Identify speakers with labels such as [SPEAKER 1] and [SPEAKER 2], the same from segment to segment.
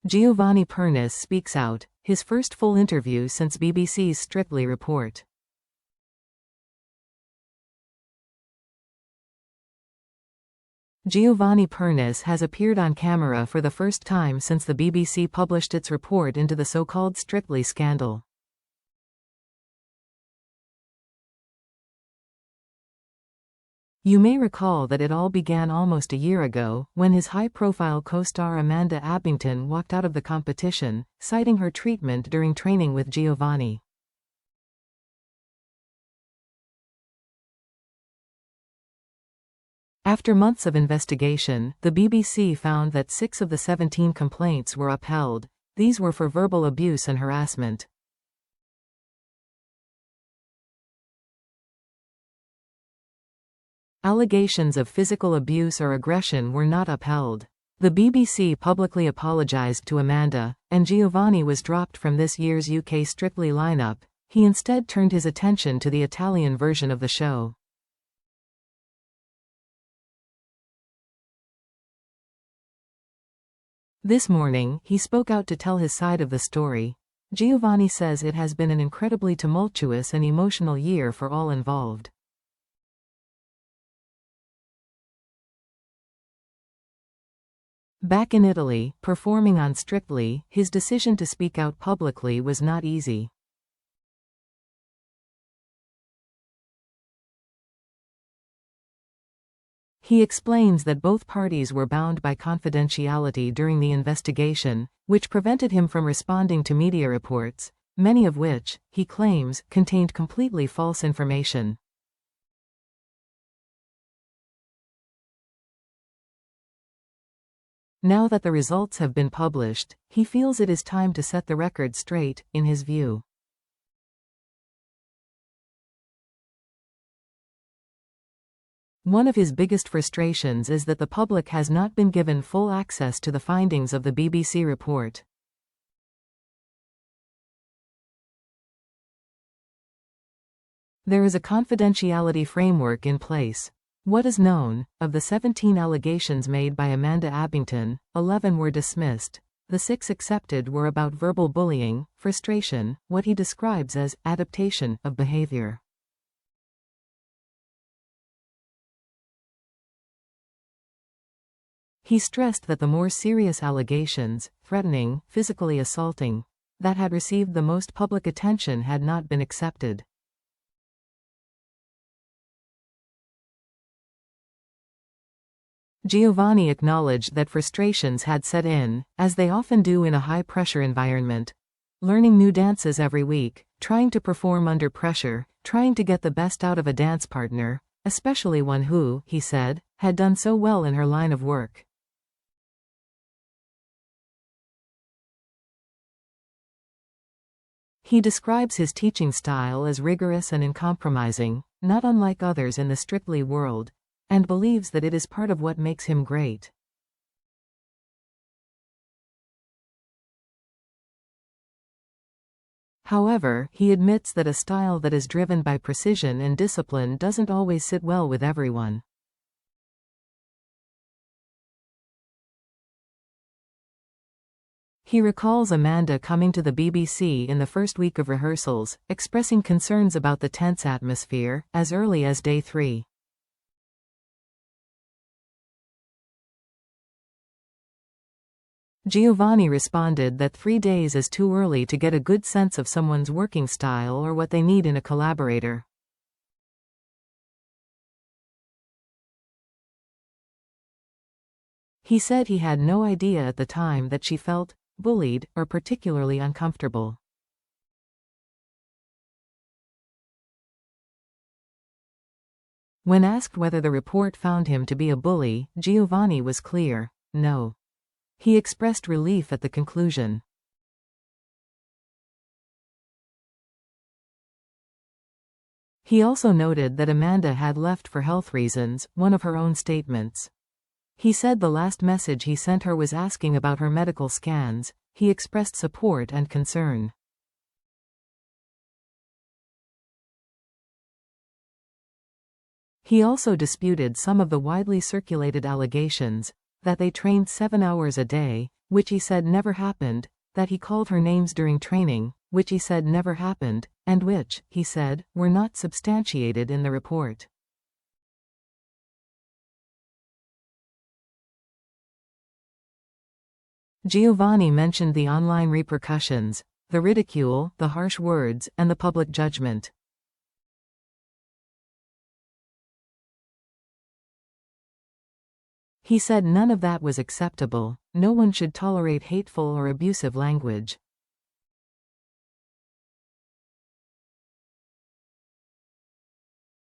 [SPEAKER 1] Giovanni Pernice speaks out, his first full interview since BBC's Strictly report. Giovanni Pernice has appeared on camera for the first time since the BBC published its report into the so-called Strictly scandal. You may recall that it all began almost a year ago, when his high-profile co-star Amanda Abbington walked out of the competition, citing her treatment during training with Giovanni. After months of investigation, the BBC found that 6 of the 17 complaints were upheld. These were for verbal abuse and harassment. Allegations of physical abuse or aggression were not upheld. The BBC publicly apologized to Amanda, and Giovanni was dropped from this year's UK Strictly lineup. He instead turned his attention to the Italian version of the show. This morning, he spoke out to tell his side of the story. Giovanni says it has been an incredibly tumultuous and emotional year for all involved. Back in Italy, performing on Strictly, his decision to speak out publicly was not easy. He explains that both parties were bound by confidentiality during the investigation, which prevented him from responding to media reports, many of which, he claims, contained completely false information. Now that the results have been published, he feels it is time to set the record straight, in his view. One of his biggest frustrations is that the public has not been given full access to the findings of the BBC report. There is a confidentiality framework in place. What is known, of the 17 allegations made by Amanda Abbington, 11 were dismissed. The 6 accepted were about verbal bullying, frustration, what he describes as adaptation of behavior. He stressed that the more serious allegations, threatening, physically assaulting, that had received the most public attention had not been accepted. Giovanni acknowledged that frustrations had set in, as they often do in a high-pressure environment. Learning new dances every week, trying to perform under pressure, trying to get the best out of a dance partner, especially one who, he said, had done so well in her line of work. He describes his teaching style as rigorous and uncompromising, not unlike others in the Strictly world, and believes that it is part of what makes him great. However, he admits that a style that is driven by precision and discipline doesn't always sit well with everyone. He recalls Amanda coming to the BBC in the first week of rehearsals, expressing concerns about the tense atmosphere, as early as day 3. Giovanni responded that 3 days is too early to get a good sense of someone's working style or what they need in a collaborator. He said he had no idea at the time that she felt bullied or particularly uncomfortable. When asked whether the report found him to be a bully, Giovanni was clear: no. He expressed relief at the conclusion. He also noted that Amanda had left for health reasons, one of her own statements. He said the last message he sent her was asking about her medical scans. He expressed support and concern. He also disputed some of the widely circulated allegations, that they trained 7 hours a day, which he said never happened, that he called her names during training, which he said never happened, and which, he said, were not substantiated in the report. Giovanni mentioned the online repercussions, the ridicule, the harsh words, and the public judgment. He said none of that was acceptable. No one should tolerate hateful or abusive language.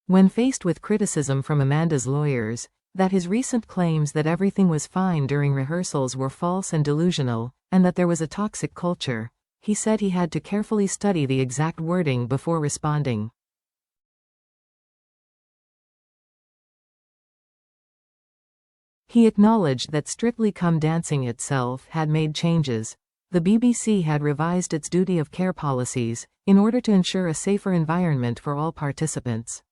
[SPEAKER 1] When faced with criticism from Amanda's lawyers, that his recent claims that everything was fine during rehearsals were false and delusional, and that there was a toxic culture, he said he had to carefully study the exact wording before responding. He acknowledged that Strictly Come Dancing itself had made changes. The BBC had revised its duty of care policies, in order to ensure a safer environment for all participants.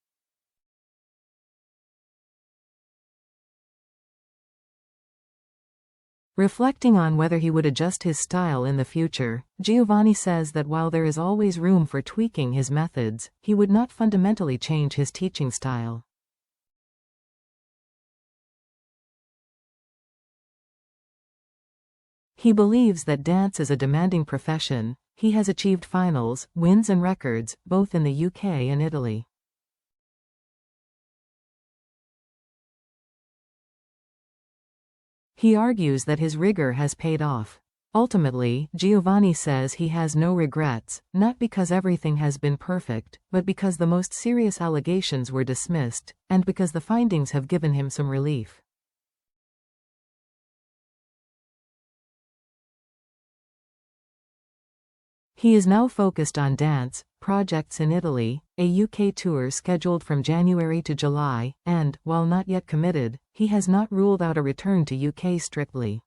[SPEAKER 1] Reflecting on whether he would adjust his style in the future, Giovanni says that while there is always room for tweaking his methods, he would not fundamentally change his teaching style. He believes that dance is a demanding profession. He has achieved finals, wins and records, both in the UK and Italy. He argues that his rigor has paid off. Ultimately, Giovanni says he has no regrets, not because everything has been perfect, but because the most serious allegations were dismissed, and because the findings have given him some relief. He is now focused on dance projects in Italy, a UK tour scheduled from January to July, and, while not yet committed, he has not ruled out a return to UK Strictly.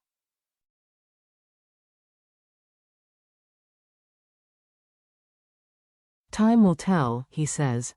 [SPEAKER 1] Time will tell, he says.